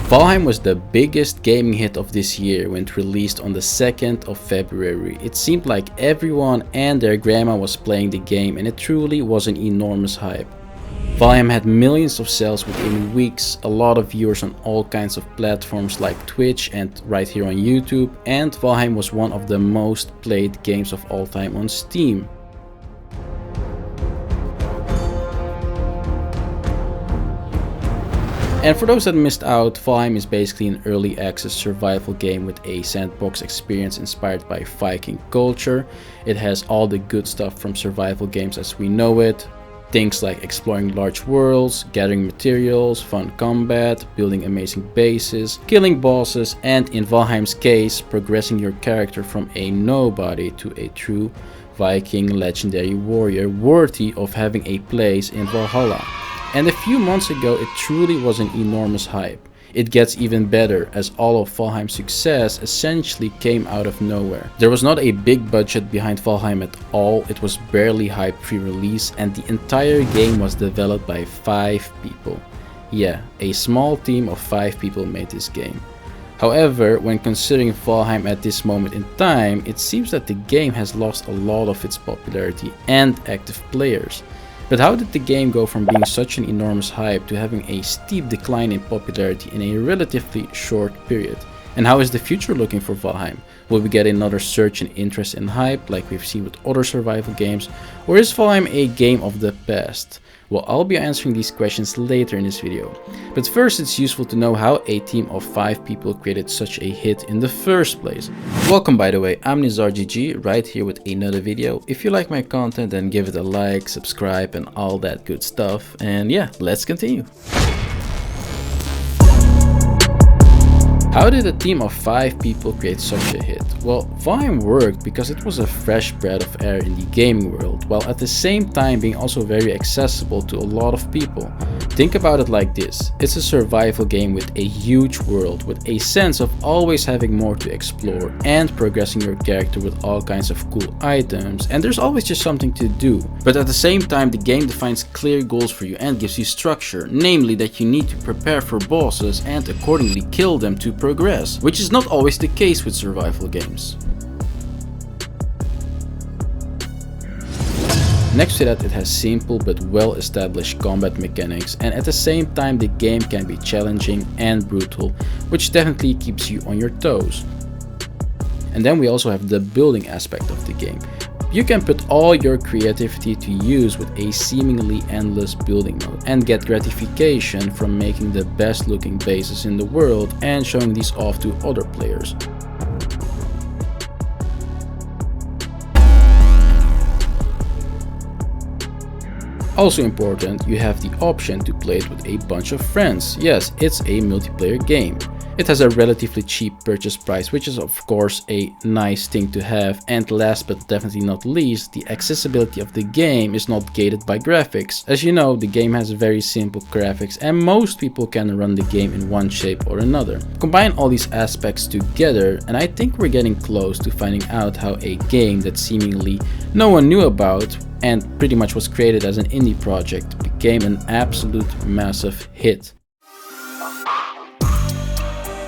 Valheim was the biggest gaming hit of this year when it released on the 2nd of February. It seemed like everyone and their grandma was playing the game, and it truly was an enormous hype. Valheim had millions of sales within weeks, a lot of viewers on all kinds of platforms like Twitch and right here on YouTube, and Valheim was one of the most played games of all time on Steam. And for those that missed out, Valheim is basically an early access survival game with a sandbox experience inspired by Viking culture. It has all the good stuff from survival games as we know it. Things like exploring large worlds, gathering materials, fun combat, building amazing bases, killing bosses, and in Valheim's case, progressing your character from a nobody to a true Viking legendary warrior worthy of having a place in Valhalla. And a few months ago it truly was an enormous hype. It gets even better as all of Valheim's success essentially came out of nowhere. There was not a big budget behind Valheim at all, it was barely hyped pre-release, and the entire game was developed by 5 people. Yeah, a small team of 5 people made this game. However, when considering Valheim at this moment in time, it seems that the game has lost a lot of its popularity and active players. But how did the game go from being such an enormous hype to having a steep decline in popularity in a relatively short period? And how is the future looking for Valheim? Will we get another surge in interest and hype like we've seen with other survival games? Or is Valheim a game of the past? Well, I'll be answering these questions later in this video. But first, it's useful to know how a team of 5 people created such a hit in the first place. Welcome, by the way, I'm NizarGG, right here with another video. If you like my content, then give it a like, subscribe and all that good stuff. And yeah, let's continue. How did a team of 5 people create such a hit? Well, Valheim worked because it was a fresh breath of air in the gaming world, while at the same time being also very accessible to a lot of people. Think about it like this, it's a survival game with a huge world, with a sense of always having more to explore and progressing your character with all kinds of cool items, and there's always just something to do. But at the same time, the game defines clear goals for you and gives you structure, namely that you need to prepare for bosses and accordingly kill them to progress, which is not always the case with survival games. Next to that, it has simple but well established combat mechanics, and at the same time the game can be challenging and brutal, which definitely keeps you on your toes. And then we also have the building aspect of the game. You can put all your creativity to use with a seemingly endless building mode and get gratification from making the best looking bases in the world and showing these off to other players. Also important, you have the option to play it with a bunch of friends. Yes, it's a multiplayer game. It has a relatively cheap purchase price, which is of course a nice thing to have, and last but definitely not least, the accessibility of the game is not gated by graphics. As you know, the game has very simple graphics and most people can run the game in one shape or another. Combine all these aspects together and I think we're getting close to finding out how a game that seemingly no one knew about and pretty much was created as an indie project became an absolute massive hit.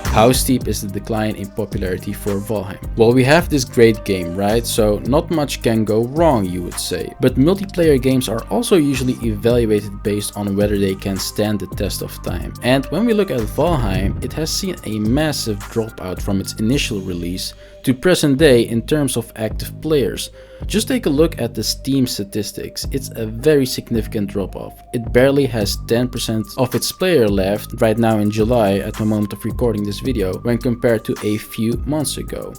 How steep is the decline in popularity for Valheim? Well, we have this great game, right? So not much can go wrong, you would say. But multiplayer games are also usually evaluated based on whether they can stand the test of time. And when we look at Valheim, it has seen a massive dropout from its initial release to present day in terms of active players. Just take a look at the Steam statistics, it's a very significant drop-off. It barely has 10% of its player left right now in July at the moment of recording this video when compared to a few months ago.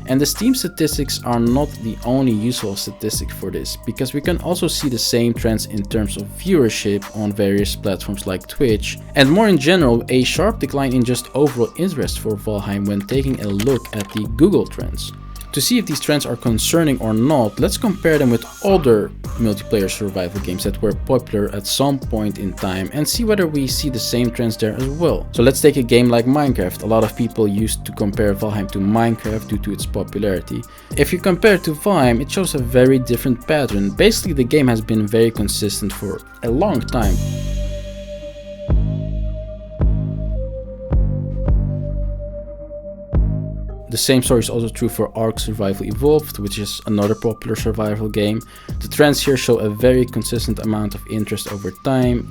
And the Steam statistics are not the only useful statistic for this, because we can also see the same trends in terms of viewership on various platforms like Twitch, and more in general, a sharp decline in just overall interest for Valheim when taking a look at the Google Trends. To see if these trends are concerning or not, let's compare them with other multiplayer survival games that were popular at some point in time and see whether we see the same trends there as well. So let's take a game like Minecraft. A lot of people used to compare Valheim to Minecraft due to its popularity. If you compare it to Valheim, it shows a very different pattern. Basically, the game has been very consistent for a long time. The same story is also true for Ark Survival Evolved, which is another popular survival game. The trends here show a very consistent amount of interest over time.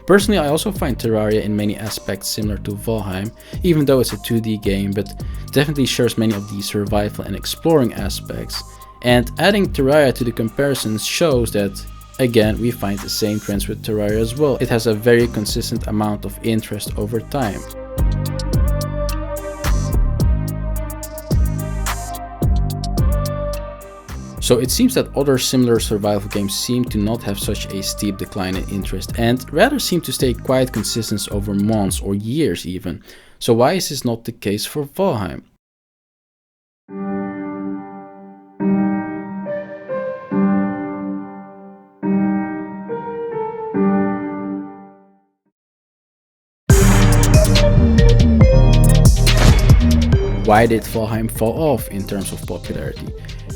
Personally, I also find Terraria in many aspects similar to Valheim, even though it's a 2D game, but definitely shares many of the survival and exploring aspects. And adding Terraria to the comparisons shows that, again, we find the same trends with Terraria as well. It has a very consistent amount of interest over time. So it seems that other similar survival games seem to not have such a steep decline in interest and rather seem to stay quite consistent over months or years even. So why is this not the case for Valheim? Why did Valheim fall off in terms of popularity?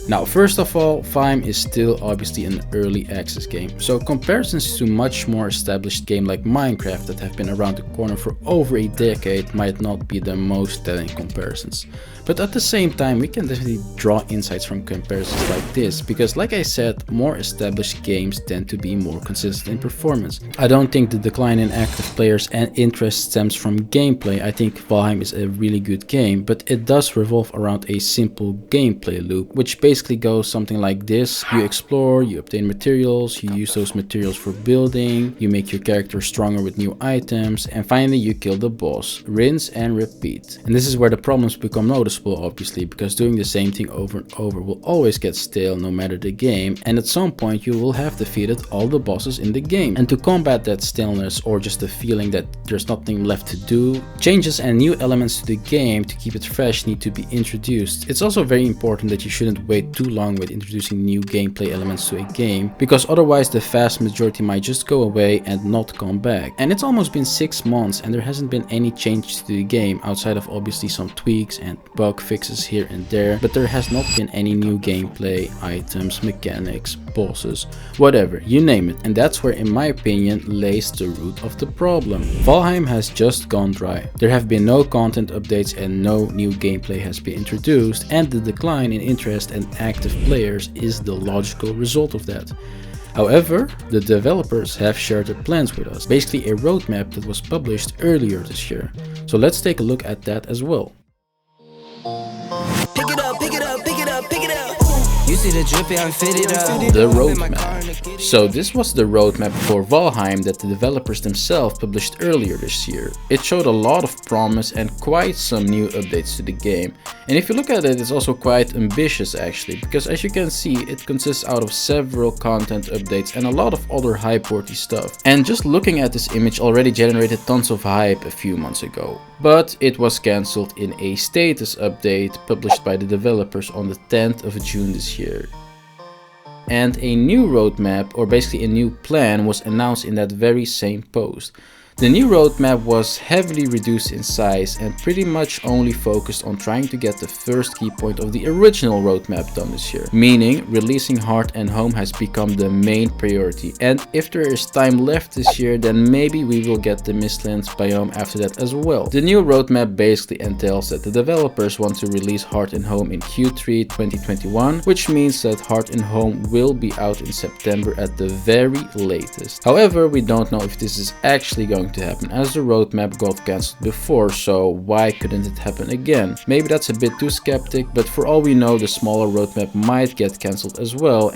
Now, first of all, Valheim is still obviously an early access game, so comparisons to much more established game like Minecraft that have been around the corner for over a decade might not be the most telling comparisons. But at the same time, we can definitely draw insights from comparisons like this, because like I said, more established games tend to be more consistent in performance. I don't think the decline in active players and interest stems from gameplay. I think Valheim is a really good game, but it does revolve around a simple gameplay loop, which basically goes something like this. You explore, you obtain materials, you use those materials for building, you make your character stronger with new items, and finally you kill the boss. Rinse and repeat. And this is where the problems become noticeable, obviously, because doing the same thing over and over will always get stale no matter the game, and at some point you will have defeated all the bosses in the game. And to combat that staleness or just the feeling that there's nothing left to do, changes and new elements to the game to keep it fresh need to be introduced. It's also very important that you shouldn't wait too long with introducing new gameplay elements to a game, because otherwise the vast majority might just go away and not come back. And it's almost been 6 months and there hasn't been any changes to the game outside of obviously some tweaks and bug fixes here and there, but there has not been any new gameplay, items, mechanics, bosses, whatever, you name it. And that's where, in my opinion, lays the root of the problem. Valheim has just gone dry. There have been no content updates and no new gameplay has been introduced, and the decline in interest and active players is the logical result of that. However, the developers have shared their plans with us, basically a roadmap that was published earlier this year. So let's take a look at that as well. Pick it up, pick it up, pick it up, pick it up. You see the drippy, I'm fitted up. The roadmap. So this was the roadmap for Valheim that the developers themselves published earlier this year. It showed a lot of promise and quite some new updates to the game. And if you look at it, it's also quite ambitious actually, because as you can see, it consists out of several content updates and a lot of other hype-worthy stuff. And just looking at this image already generated tons of hype a few months ago. But it was cancelled in a status update published by the developers on the 10th of June this year. And a new roadmap, or basically a new plan, was announced in that very same post. The new roadmap was heavily reduced in size and pretty much only focused on trying to get the first key point of the original roadmap done this year, meaning releasing Heart and Home has become the main priority. And if there is time left this year, then maybe we will get the Mistlands biome after that as well. The new roadmap basically entails that the developers want to release Heart and Home in Q3 2021, which means that Heart and Home will be out in September at the very latest. However, we don't know if this is actually going to happen, as the roadmap got cancelled before, so why couldn't it happen again? Maybe that's a bit too skeptic, but for all we know, the smaller roadmap might get cancelled as well,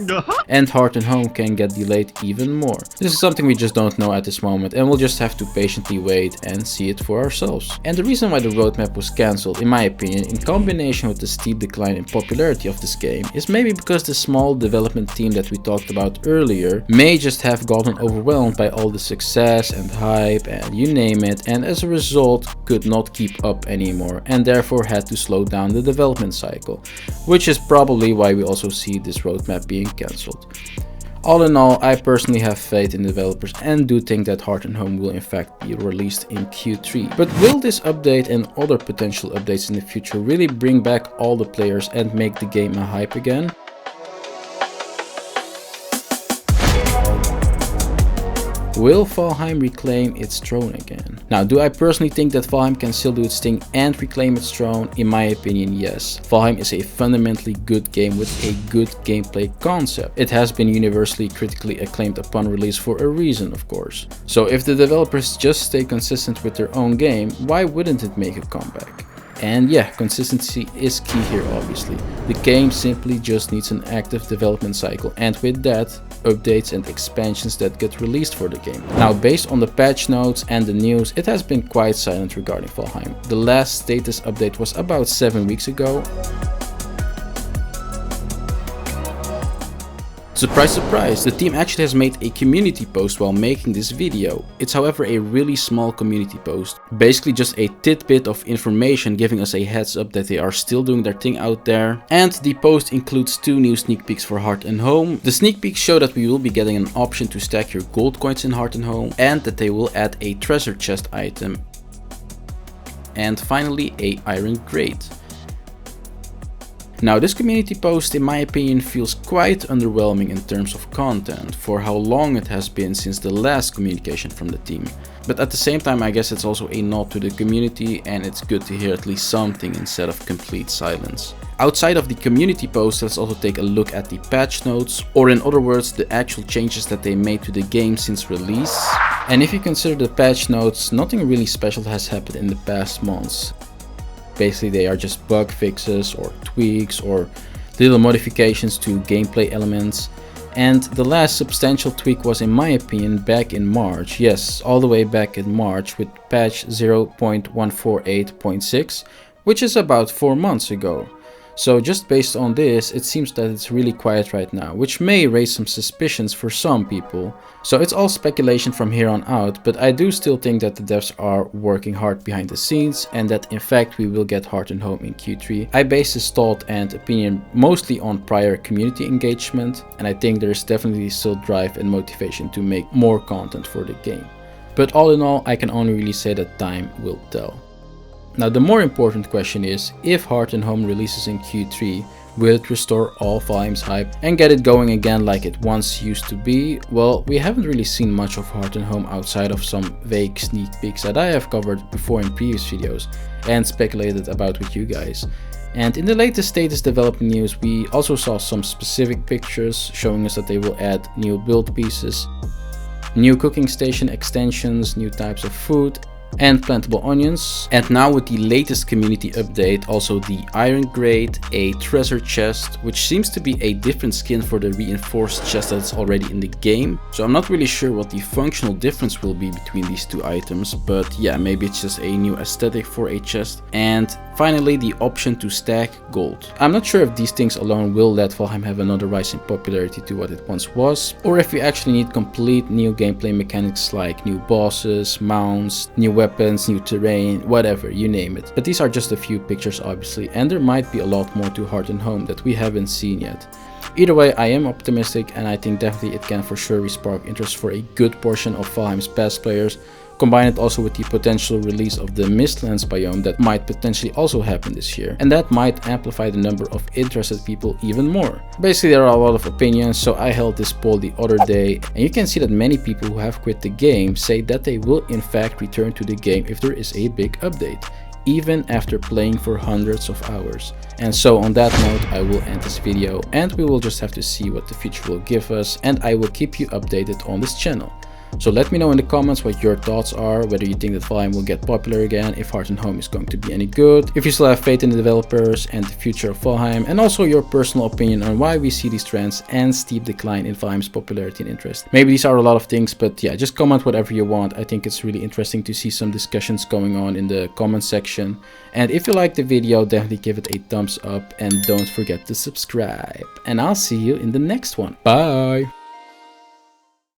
and Heart and Home can get delayed even more. This is something we just don't know at this moment, and we'll just have to patiently wait and see it for ourselves. And the reason why the roadmap was cancelled, in my opinion, in combination with the steep decline in popularity of this game, is maybe because the small development team that we talked about earlier may just have gotten overwhelmed by all the success and hype and you name it, and as a result could not keep up anymore and therefore had to slow down the development cycle, which is probably why we also see this roadmap being cancelled. All in all, I personally have faith in developers and do think that Heart and Home will in fact be released in Q3. But will this update and other potential updates in the future really bring back all the players and make the game a hype again? Will Valheim reclaim its throne again? Now, do I personally think that Valheim can still do its thing and reclaim its throne? In my opinion, yes. Valheim is a fundamentally good game with a good gameplay concept. It has been universally critically acclaimed upon release for a reason, of course. So if the developers just stay consistent with their own game, why wouldn't it make a comeback? And yeah, consistency is key here obviously. The game simply just needs an active development cycle, and with that, updates and expansions that get released for the game. Now, based on the patch notes and the news, it has been quite silent regarding Valheim. The last status update was about 7 weeks ago. Surprise, surprise, the team actually has made a community post while making this video. It's however a really small community post, basically just a tidbit of information giving us a heads up that they are still doing their thing out there. And the post includes 2 new sneak peeks for Heart and Home. The sneak peeks show that we will be getting an option to stack your gold coins in Heart and Home, and that they will add a treasure chest item. And finally, a iron grate. Now, this community post in my opinion feels quite underwhelming in terms of content for how long it has been since the last communication from the team. But at the same time, I guess it's also a nod to the community, and it's good to hear at least something instead of complete silence. Outside of the community post, let's also take a look at the patch notes, or in other words, the actual changes that they made to the game since release. And if you consider the patch notes, nothing really special has happened in the past months. Basically, they are just bug fixes or tweaks or little modifications to gameplay elements. And the last substantial tweak was, in my opinion, back in March. Yes, all the way back in March with patch 0.148.6, which is about 4 months ago. So just based on this, it seems that it's really quiet right now, which may raise some suspicions for some people. So it's all speculation from here on out, but I do still think that the devs are working hard behind the scenes, and that in fact we will get Heart and Home in Q3. I base this thought and opinion mostly on prior community engagement, and I think there's definitely still drive and motivation to make more content for the game. But all in all, I can only really say that time will tell. Now, the more important question is, if Heart and Home releases in Q3, will it restore all Valheim's hype and get it going again like it once used to be? Well, we haven't really seen much of Heart and Home outside of some vague sneak peeks that I have covered before in previous videos and speculated about with you guys. And in the latest status development news, we also saw some specific pictures showing us that they will add new build pieces, new cooking station extensions, new types of food, and plantable onions. And now with the latest community update, also the iron grate, a treasure chest, which seems to be a different skin for the reinforced chest that's already in the game. So I'm not really sure what the functional difference will be between these 2 items, but yeah, maybe it's just a new aesthetic for a chest. And finally, the option to stack gold. I'm not sure if these things alone will let Valheim have another rise in popularity to what it once was, or if we actually need complete new gameplay mechanics like new bosses, mounts, new weapons, new terrain, whatever, you name it. But these are just a few pictures obviously, and there might be a lot more to Heart and Home that we haven't seen yet. Either way, I am optimistic, and I think definitely it can for sure respark interest for a good portion of Valheim's past players. Combine it also with the potential release of the Mistlands biome that might potentially also happen this year, and that might amplify the number of interested people even more. Basically, there are a lot of opinions, so I held this poll the other day, and you can see that many people who have quit the game say that they will in fact return to the game if there is a big update, even after playing for hundreds of hours. And so on that note, I will end this video, and we will just have to see what the future will give us, and I will keep you updated on this channel. So let me know in the comments what your thoughts are, whether you think that Valheim will get popular again, if Heart and Home is going to be any good, if you still have faith in the developers and the future of Valheim, and also your personal opinion on why we see these trends and steep decline in Valheim's popularity and interest. Maybe these are a lot of things, but yeah, just comment whatever you want. I think it's really interesting to see some discussions going on in the comment section. And if you liked the video, definitely give it a thumbs up and don't forget to subscribe. And I'll see you in the next one. Bye!